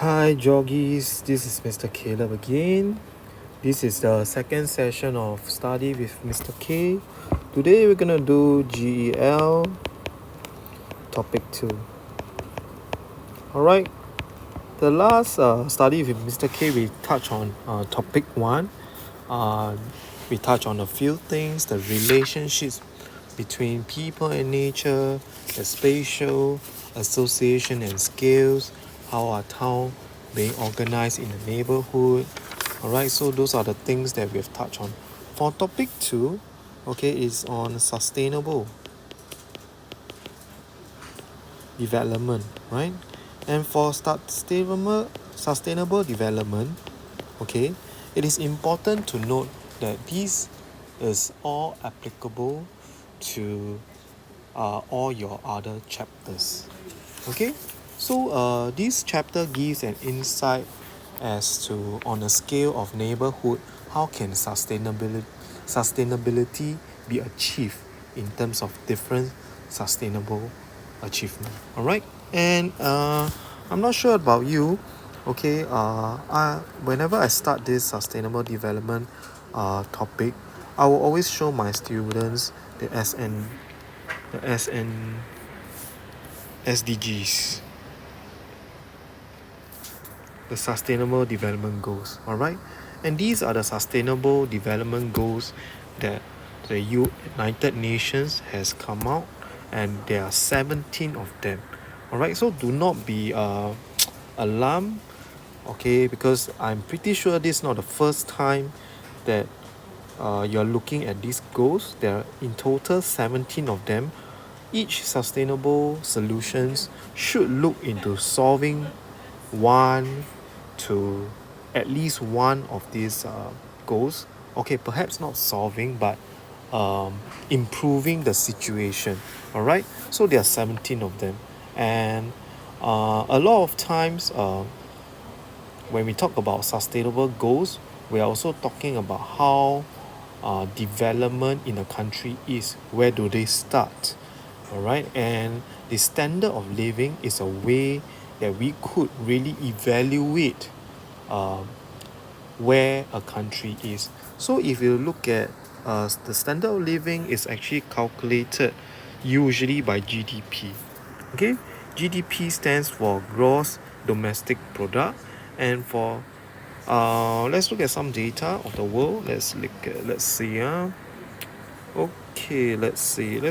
Hi Joggies, this is Mr. Caleb again. This is the second session of Study with Mr. K. Today we're gonna do GEL topic 2. Alright, the last Study with Mr. K we touched on topic 1. We touched on a few things, the relationships between people and nature, the spatial association and scales, how our town being organized in the neighborhood. Alright, so those are the things that we have touched on. For topic 2, is on sustainable development, right? And for sustainable development, it is important to note that this is all applicable to all your other chapters. So this chapter gives an insight as to, on a scale of neighborhood, how can sustainability be achieved in terms of different sustainable achievement. Alright, and I'm not sure about you. Whenever I start this sustainable development topic, I will always show my students the SDGs, the Sustainable Development Goals. Alright, and these are the Sustainable Development Goals that the United Nations has come out, and there are 17 of them. Alright, so do not be alarmed, because I'm pretty sure this is not the first time that you're looking at these goals. There are in total 17 of them. Each sustainable solutions should look into solving one to at least one of these goals. Perhaps not solving, but improving the situation. Alright, so there are 17 of them, and a lot of times when we talk about sustainable goals, we are also talking about how development in a country is. Where do they start? Alright, and the standard of living is a way that we could really evaluate where a country is. So if you look at the standard of living is actually calculated usually by GDP. GDP stands for gross domestic product, and for let's look at some data of the world. Let's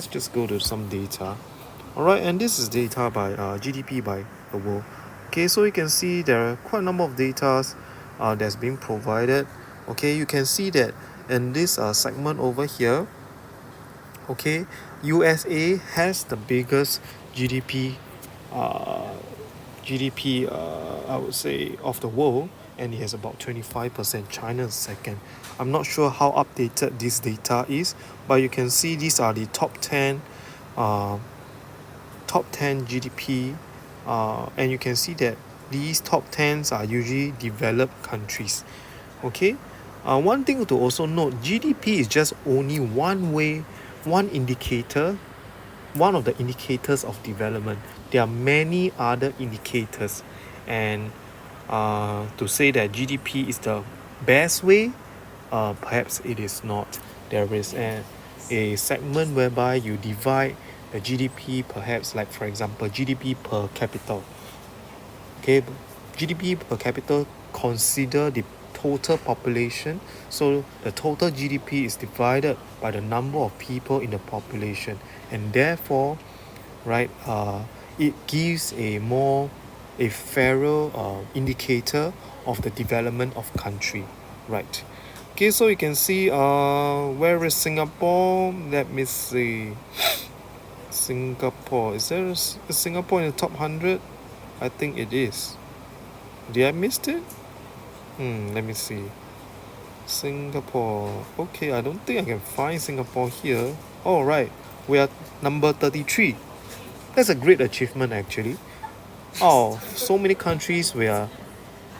just go to some data. Alright, and this is data by GDP by the world. So you can see there are quite a number of data that's being provided. You can see that in this segment over here, USA has the biggest GDP I would say of the world, and it has about 25%. China is second. I'm not sure how updated this data is, but you can see these are the top 10 GDP, and you can see that these top 10s are usually developed countries. One thing to also note, GDP is just only one indicator, one of the indicators of development. There are many other indicators, and to say that GDP is the best way, perhaps it is not. There is a segment whereby you divide the GDP, perhaps like for example GDP per capita. GDP per capita consider the total population, so the total GDP is divided by the number of people in the population, and therefore it gives a fairer indicator of the development of country. So you can see where is Singapore. Let me see. Singapore, is there a Singapore in the top 100? I think it is. Did I miss it? Let me see. Singapore. I don't think I can find Singapore here. Right, we are number 33. That's a great achievement actually. So many countries we are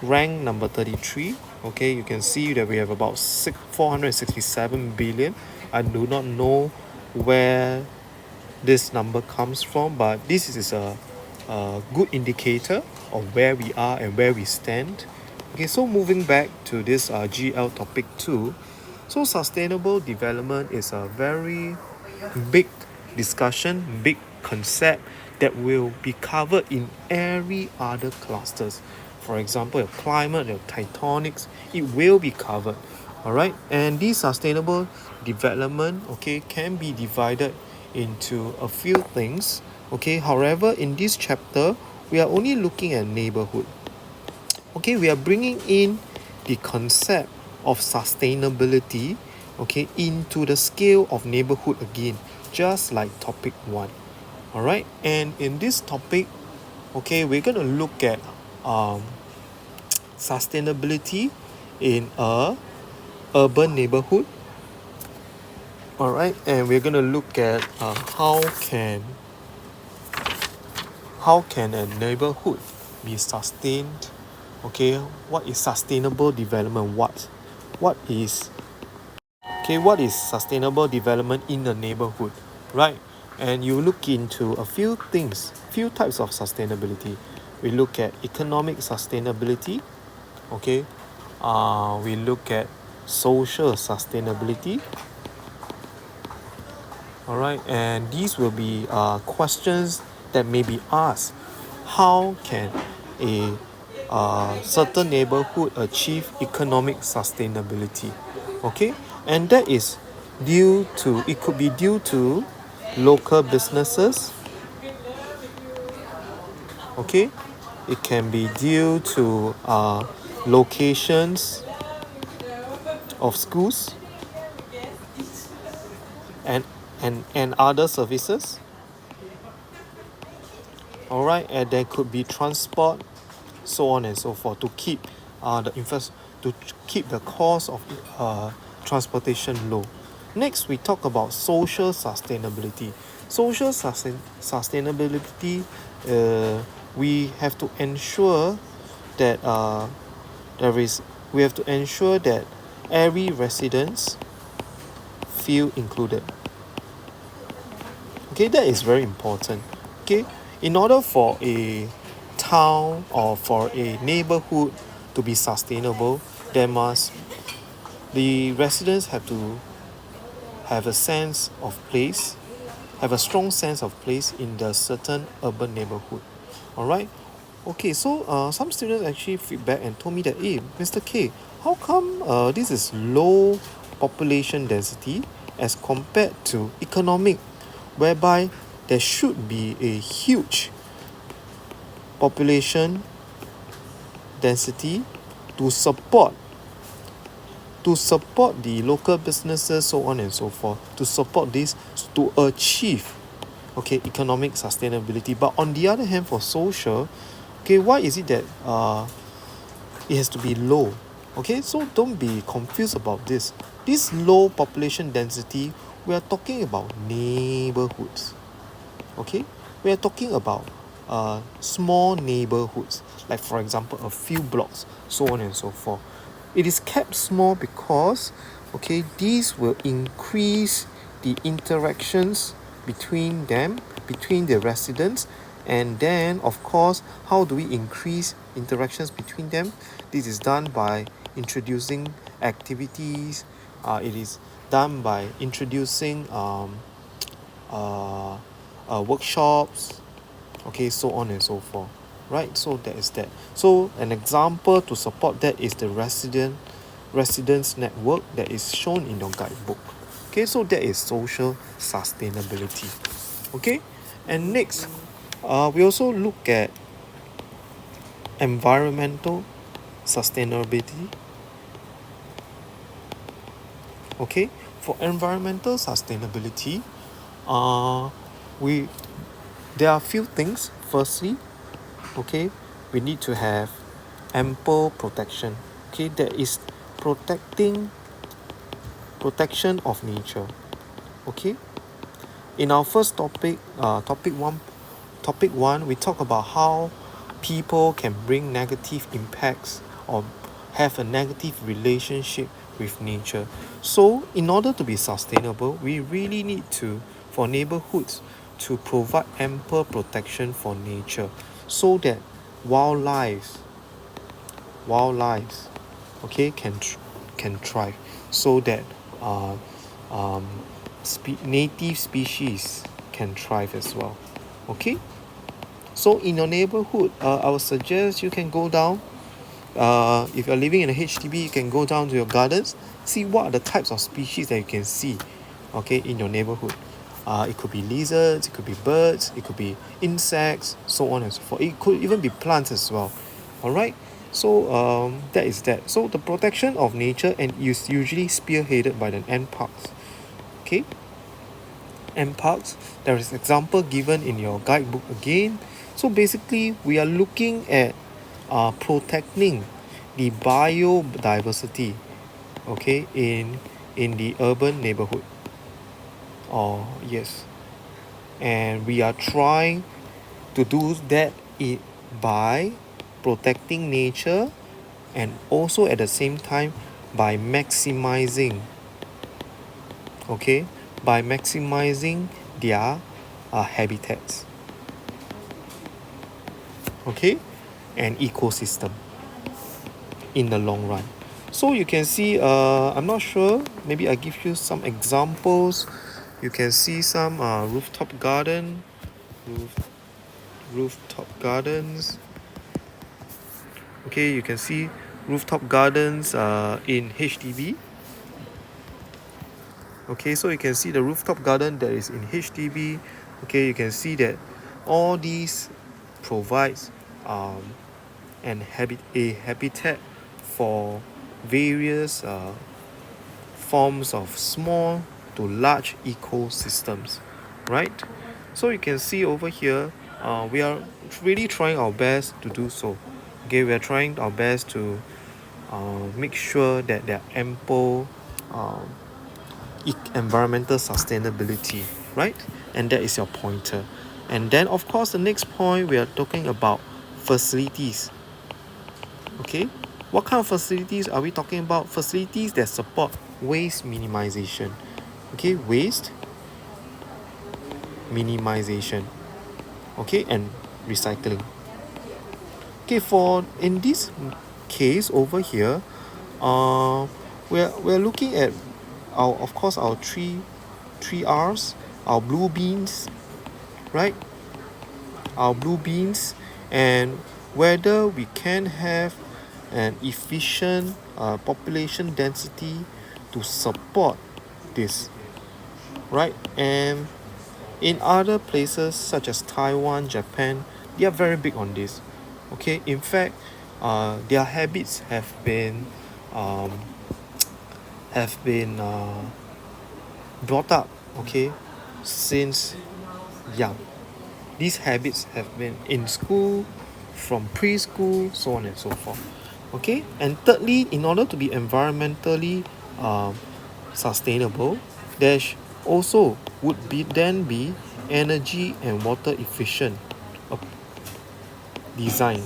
ranked number 33. You can see that we have about 467 billion. I do not know where this number comes from, but this is a good indicator of where we are and where we stand. Okay, so moving back to this GL topic 2, so sustainable development is a very big discussion, big concept that will be covered in every other clusters. For example, your climate, your tectonics, it will be covered. All right, and this sustainable development, okay, can be divided into a few things. Okay, however, in this chapter, we are only looking at neighborhood. Okay, we are bringing in the concept of sustainability, okay, into the scale of neighborhood again, just like topic 1. All right, and in this topic, okay, we're going to look at sustainability in a urban neighborhood. All right, and we're going to look at how can a neighborhood be sustained. Okay, what is sustainable development? What is sustainable development in a neighborhood, right? And you look into a few things, few types of sustainability. We look at economic sustainability. Okay, we look at social sustainability. All right, and these will be questions that may be asked. How can a certain neighborhood achieve economic sustainability? Okay, and that is it could be due to local businesses. Okay, it can be due to locations of schools and other services. All right, and there could be transport, so on and so forth, to keep to keep the cost of transportation low. Next, we talk about social sustainability. Social sustainability, we have to ensure that we have to ensure that every residents feel included. Okay, that is very important. Okay, in order for a town or for a neighborhood to be sustainable, the residents have to have a sense of place, have a strong sense of place in the certain urban neighborhood. All right. Okay, so some students actually feedback and told me that, hey, Mr. K, how come this is low population density as compared to economic, whereby there should be a huge population density to support the local businesses, so on and so forth, to support this, to achieve economic sustainability. But on the other hand, for social, why is it that it has to be low? Okay, so don't be confused about this. This low population density, we are talking about neighborhoods. Okay, we are talking about small neighborhoods, like for example a few blocks, so on and so forth. It is kept small because these will increase the interactions between the residents. And then of course, how do we increase interactions between them? This is done by introducing activities. It is done by introducing workshops, so on and so forth, right? So that is that. So an example to support that is the residents network that is shown in your guidebook. So that is social sustainability. And next, we also look at environmental sustainability. For environmental sustainability, there are a few things. Firstly, we need to have ample protection. That is protection of nature. In our first topic one, we talk about how people can bring negative impacts or have a negative relationship with nature. So in order to be sustainable, we really need for neighborhoods to provide ample protection for nature, so that wildlife, okay, can thrive, so that uh, um, native species can thrive as well. Okay, so in your neighborhood, I would suggest you can go down. If you're living in a HDB, you can go down to your gardens, see what are the types of species that you can see, okay, in your neighborhood. It could be lizards, it could be birds, it could be insects, so on and so forth. It could even be plants as well. All right. So that is that. So the protection of nature and is usually spearheaded by the NParks. Okay. NParks. There is example given in your guidebook again. So basically, we are looking at protecting the biodiversity, okay, in the urban neighborhood. Oh yes, and we are trying to do that by protecting nature, and also at the same time by maximizing, okay, by maximizing their habitats, okay, and ecosystem in the long run. So you can see, I'm not sure, maybe I give you some examples. You can see some rooftop garden, rooftop gardens. Okay, you can see rooftop gardens in HDB. Okay, so you can see the rooftop garden that is in HDB. Okay, you can see that all these provides a habitat for various forms of small to large ecosystems, right? So you can see over here, we are really trying our best to do so. Okay, we are trying our best to make sure that there are ample environmental sustainability, right? And that is your pointer. And then, of course, the next point we are talking about facilities. Okay, what kind of facilities are we talking about? Facilities that support waste minimization. Okay, waste minimization. Okay, and recycling. Okay, for in this case over here, uh, we're looking at our, of course, our three R's, our blue beans, right? Our blue beans, and whether we can have an efficient population density to support this, right? And in other places such as Taiwan, Japan, they are very big on this. Okay, in fact, their habits um, have been brought up, okay, since young. These habits have been in school, from preschool, so on and so forth. Okay, and thirdly, in order to be environmentally sustainable, there also would be energy and water efficient design.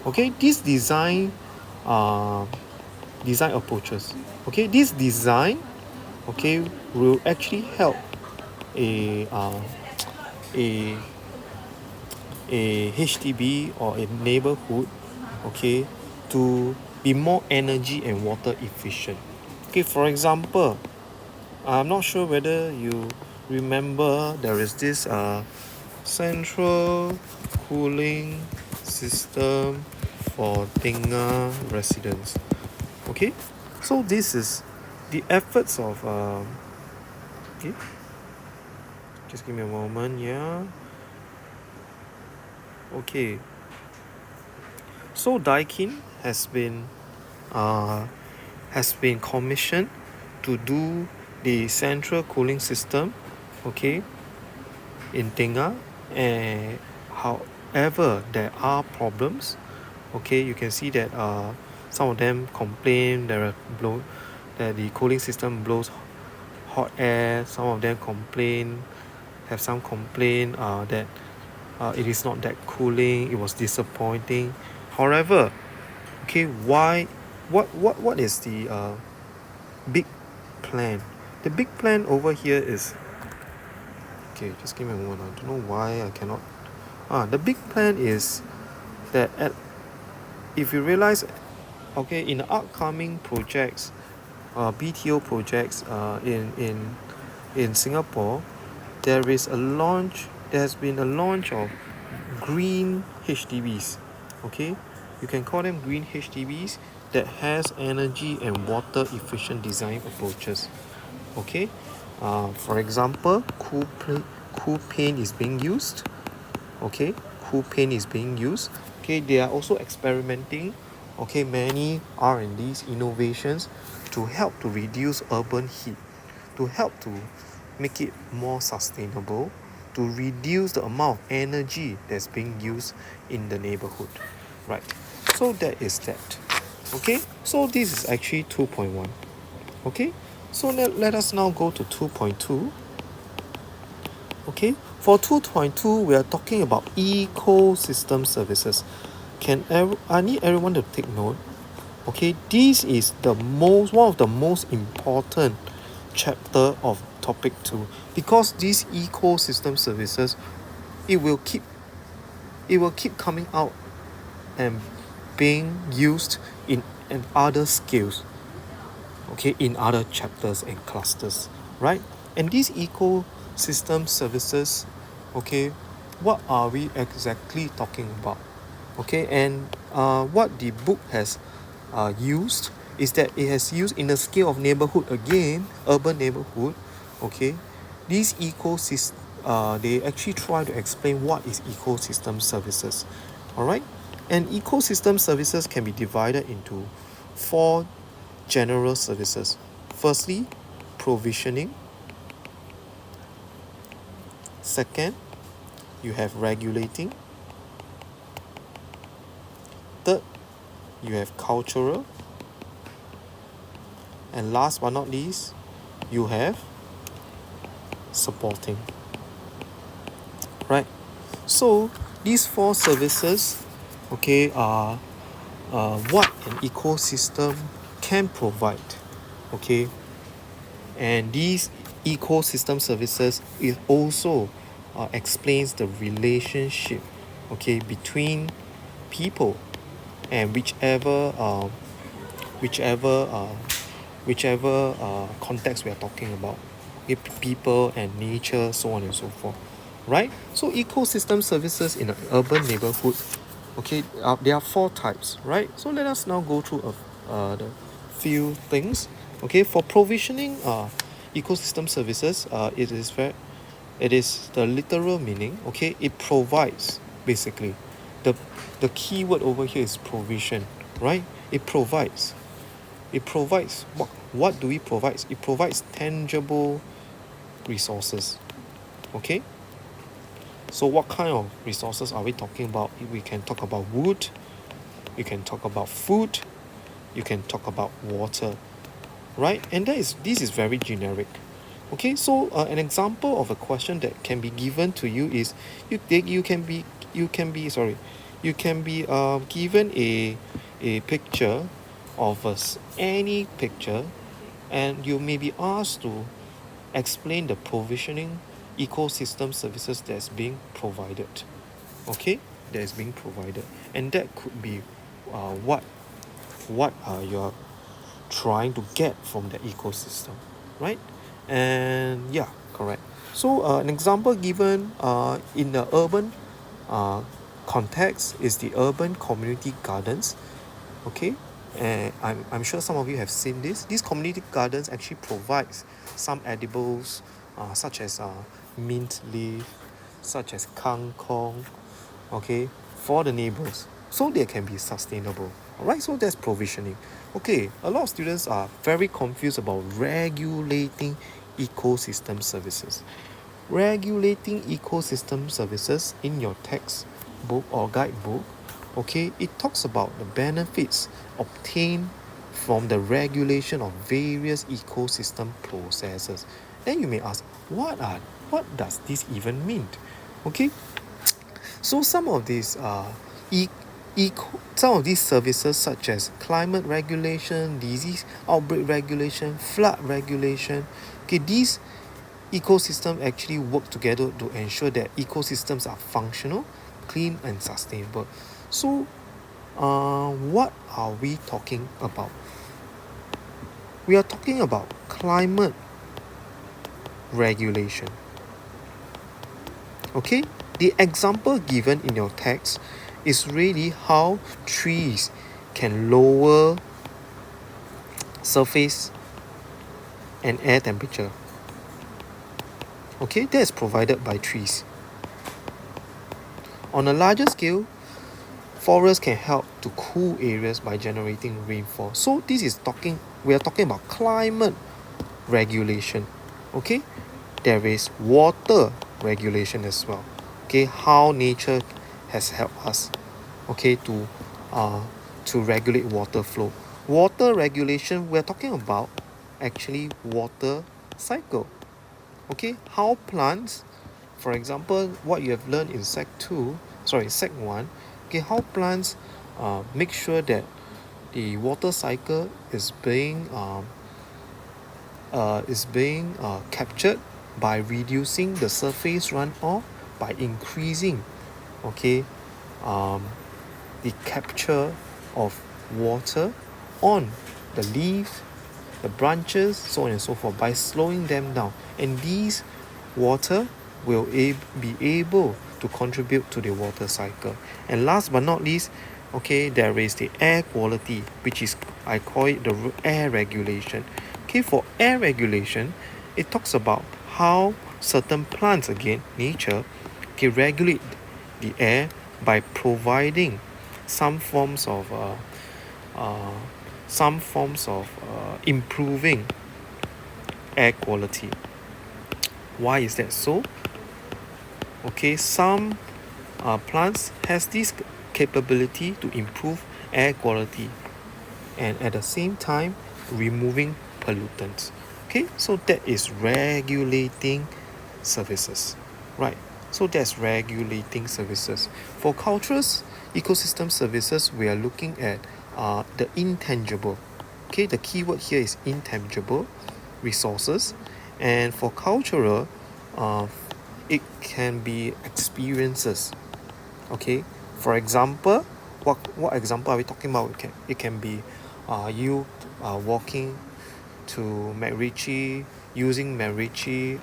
Okay, this uh, design approaches. Okay, this design, okay, will actually help a uh, a a HDB or a neighborhood, okay, to be more energy and water efficient. Okay, for example, I'm not sure whether you remember there is this central cooling system for Tengah residents. Okay, so this is the efforts of okay, just give me a moment. Yeah, okay, so Daikin uh, has been commissioned to do the central cooling system, okay, in Tengah. And however, there are problems. Okay, you can see that some of them complain that the cooling system blows hot air. Some of them have some complain that it is not that cooling. It was disappointing. However, okay, what is the big plan? The big plan over here is, okay, just give me a moment. I don't know why I cannot. The big plan is that if you realize, okay, in the upcoming projects, BTO projects in Singapore, there has been a launch of green HDBs. Okay, you can call them green HDBs that has energy and water efficient design approaches. Okay, for example, cool paint is being used. Okay, cool paint is being used. Okay, they are also experimenting, okay, many R&D's innovations to help to reduce urban heat, to help to make it more sustainable, to reduce the amount of energy that's being used in the neighborhood, right? So that is that. Okay, so this is actually 2.1. Okay, so let us now go to 2.2. Okay, for 2.2 we are talking about ecosystem services. I need everyone to take note. Okay, this is one of the most important chapter of topic 2, because these ecosystem services, it will keep coming out and being used in other skills, okay, in other chapters and clusters, right? And these ecosystem services, okay, what are we exactly talking about? Okay, and what the book has used is that it has used in the scale of neighborhood, again, urban neighborhood. Okay, these they actually try to explain what is ecosystem services. All right, and ecosystem services can be divided into 4 general services. Firstly, provisioning. Second, you have regulating. Third, you have cultural. And last but not least, you have supporting. Right? So these 4 services, okay, are what an ecosystem can provide. Okay, and these ecosystem services also explains the relationship, okay, between people and whichever context we are talking about, okay, people and nature, so on and so forth, right? So ecosystem services in an urban neighborhood, okay, there are 4 types, right? So let us now go through the few things. Okay, for provisioning ecosystem services, it is the literal meaning. Okay, it provides, basically, the key word over here is provision, right? It provides what do we provide? It provides tangible resources. Okay, so what kind of resources are we talking about? We can talk about wood, you can talk about food, you can talk about water, right? And this is very generic. Okay, so an example of a question that can be given to you is you can be given a picture of any picture, and you may be asked to explain the provisioning ecosystem services that's being provided. Okay, that is being provided, and that could be what you're trying to get from the ecosystem, right? And yeah, correct. So an example given in the urban context is the urban community gardens. Okay, and I'm sure some of you have seen this. These community gardens actually provides some edibles, such as mint leaf, such as kangkong, okay, for the neighbors, so they can be sustainable. Alright, so that's provisioning. Okay, a lot of students are very confused about regulating ecosystem services. Regulating ecosystem services in your textbook or guidebook, okay, it talks about the benefits obtained from the regulation of various ecosystem processes. Then you may ask, what does this even mean? Okay, so some of these services, such as climate regulation, disease outbreak regulation, flood regulation, okay, these ecosystems actually work together to ensure that ecosystems are functional, clean and sustainable. So what are we talking about? We are talking about climate regulation. Okay, the example given in your text is really how trees can lower surface and air temperature. Okay, that is provided by trees. On a larger scale, forests can help to cool areas by generating rainfall. So we are talking about climate regulation. Okay, there is water regulation as well. Okay, how nature has helped us, okay, to regulate water flow. Water regulation, we're talking about actually water cycle. Okay, how plants, for example, what you have learned in sec 1, okay, how plants make sure that the water cycle is being captured by reducing the surface runoff, by increasing, okay, the capture of water on the leaves, the branches, so on and so forth, by slowing them down. And these water will be able to contribute to the water cycle. And last but not least, okay, there is the air quality, which is, I call it the air regulation. Okay, for air regulation, it talks about how certain plants, again, nature, can regulate the air by providing some forms of improving air quality. Why is that so? Okay, some plants has this capability to improve air quality and at the same time removing pollutants. Okay, so that is regulating services, right? So that's regulating services. For cultural ecosystem services, we are looking at the intangible. Okay, the keyword here is intangible resources, and for cultural, it can be experiences. Okay, for example, what example are we talking about? It can be you walking to MacRitchie, using MacRitchie,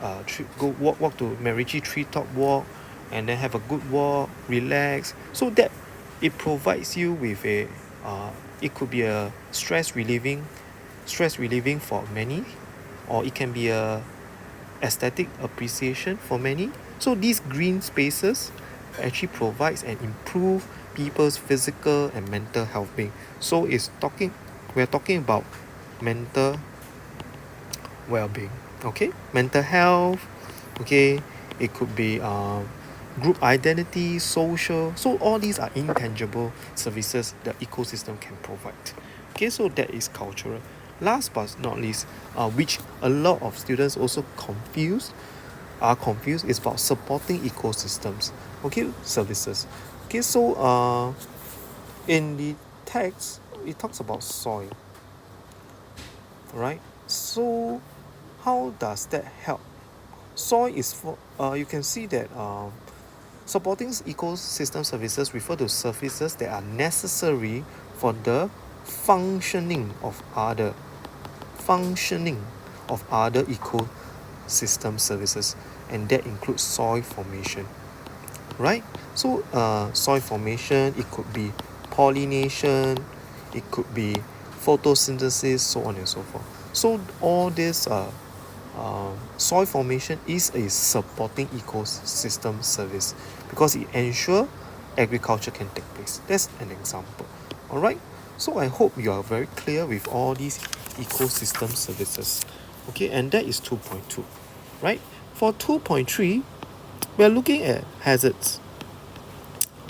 go walk to MacRitchie treetop walk, and then have a good walk, relax. So that it provides you with a it could be a stress relieving for many, or it can be a aesthetic appreciation for many. So these green spaces actually provides and improve people's physical and mental health being. So we're talking about mental well-being. Okay, mental health. Okay, it could be group identity, social. So all these are intangible services the ecosystem can provide. Okay, so that is cultural. Last but not least, which a lot of students also are confused, is about supporting ecosystems. Okay, services. Okay, so in the text it talks about soil. Right. So how does that help? Soil is for you can see that supporting ecosystem services refer to services that are necessary for the functioning of other ecosystem services, and that includes soil formation. Right. So soil formation, it could be pollination, it could be photosynthesis, so on and so forth. So all this soil formation is a supporting ecosystem service because it ensures agriculture can take place. That's an example. Alright, so I hope you are very clear with all these ecosystem services. Okay, and that is 2.2. Right, for 2.3, we are looking at hazards.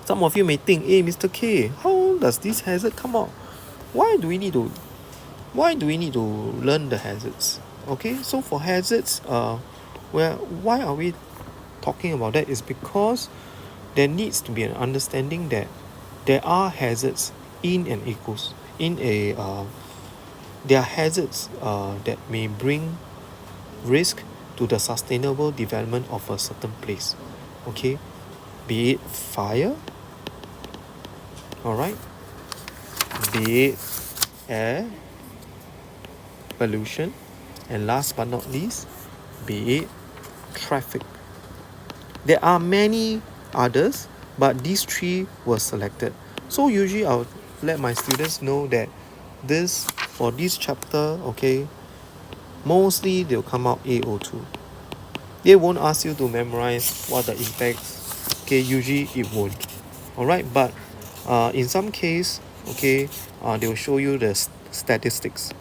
Some of you may think, hey Mr. K, how does this hazard come out? Why do we need to learn the hazards? Okay, so for hazards, why are we talking about that? Is because there needs to be an understanding that there are hazards in an there are hazards that may bring risk to the sustainable development of a certain place. Okay, be it fire, Alright, be it air pollution, and last but not least, be it traffic. There are many others, but these three were selected. So usually I'll let my students know that for this chapter, okay, mostly they'll come out AO2. They won't ask you to memorize what the impacts, okay, usually it won't. Alright, but in some case, okay, they will show you the statistics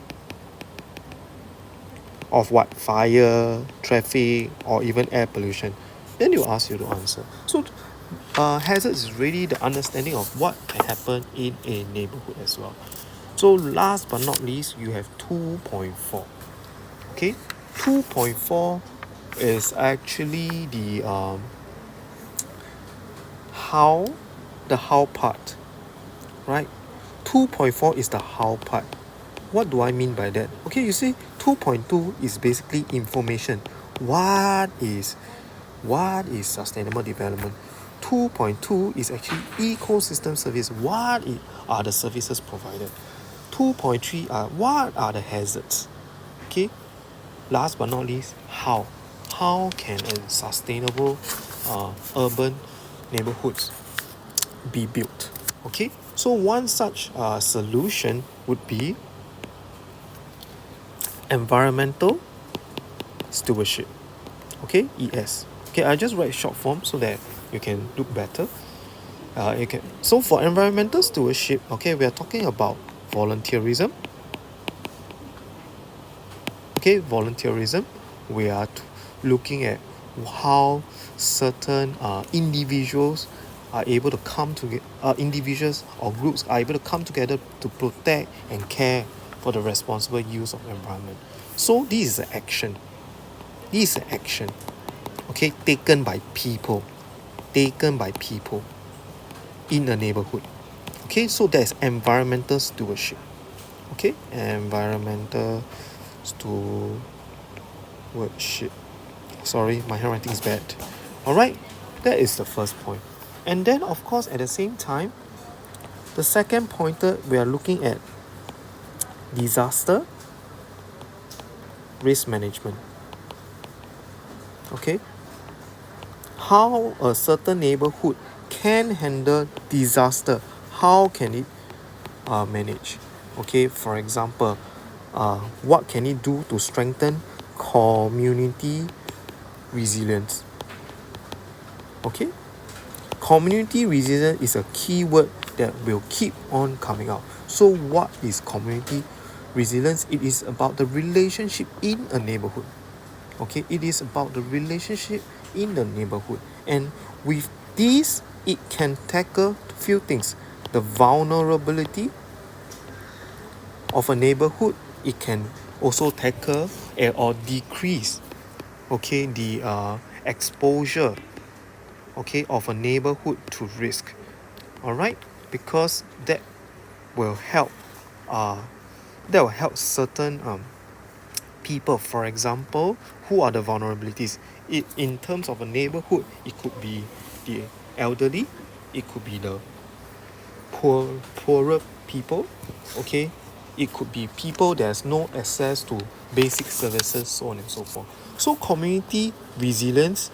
of what fire, traffic, or even air pollution. Then they'll ask you to answer. So hazards is really the understanding of what can happen in a neighborhood as well. So last but not least, you have 2.4. Okay, 2.4 is actually the how part, right? 2.4 is the how part. What do I mean by that? Okay, you see, 2.2 is basically information. What is sustainable development? 2.2 is actually ecosystem service. What are the services provided? 2.3 are what are the hazards? Okay, last but not least, how can a sustainable urban neighborhoods be built? Okay, so one such solution would be environmental stewardship. Okay, ES. Okay, I just write short form so that you can look better. So for environmental stewardship, okay, we are talking about volunteerism. Okay, volunteerism. We are looking at how certain individuals are able to come together. Individuals or groups are able to come together to protect and care for the responsible use of environment. So this is an action. Okay, taken by people in a neighborhood. Okay, so that's environmental stewardship. Okay, environmental stewardship. Sorry, my handwriting is bad. Alright, that is the first point. And then of course at the same time, the second pointer, we are looking at disaster risk management. Okay, how a certain neighborhood can handle disaster. How can it manage? Okay, for example, what can it do to strengthen community resilience? Okay, community resilience is a key word that will keep on coming out. So what is community resilience? It is about the relationship in a neighborhood. Okay, it is about the relationship in the neighborhood, and with this it can tackle few things: the vulnerability of a neighborhood. It can also tackle or decrease, okay, the exposure, okay, of a neighborhood to risk. Alright, because that will help certain people. For example, who are the vulnerabilities? In terms of a neighborhood, it could be the elderly, it could be the poorer people, okay, it could be people that has no access to basic services, so on and so forth. So community resilience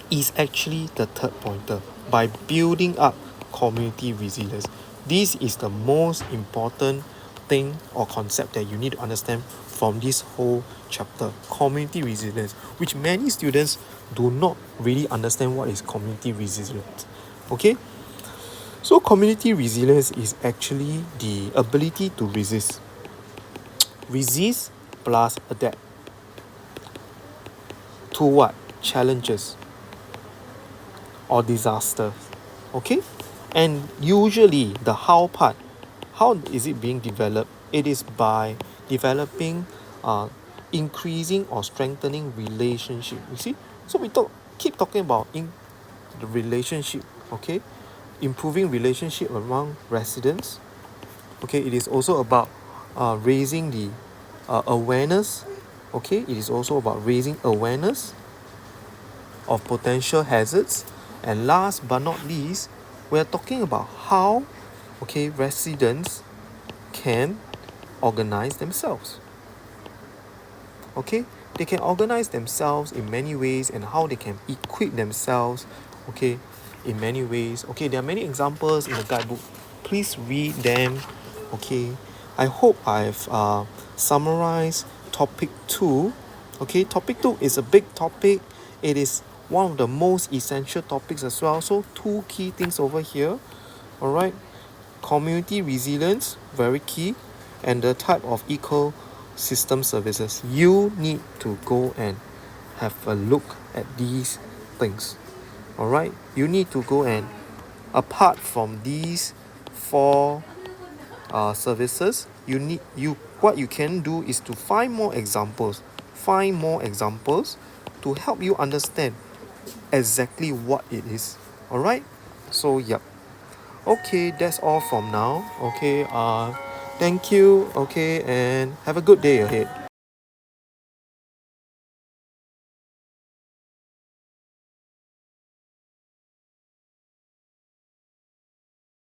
is actually the third pointer. By building up community resilience, this is the most important thing or concept that you need to understand from this whole chapter, community resilience, which many students do not really understand what is community resilience. Okay, so community resilience is actually the ability to resist plus adapt to what? Challenges or disasters. Okay, and usually the how part, how is it being developed? It is by developing increasing or strengthening relationship. You see, so we keep talking about the relationship. Okay, improving relationship among residents. Okay, it is also about raising the awareness. Okay, it is also about raising awareness of potential hazards, and last but not least, we're talking about how, okay, residents can organize themselves. Okay, they can organize themselves in many ways, and how they can equip themselves, okay, in many ways. Okay, there are many examples in the guidebook. Please read them. Okay, I hope I've summarized topic 2. Okay, topic 2 is a big topic. It is one of the most essential topics as well. So 2 key things over here. All right, community resilience, very key, and the type of ecosystem services. You need to go and have a look at these things. All right, you need to go and, apart from these 4 services, what you can do is to find more examples to help you understand exactly what it is. All right, so yep. Okay, that's all from now. Okay, thank you. Okay, and have a good day ahead.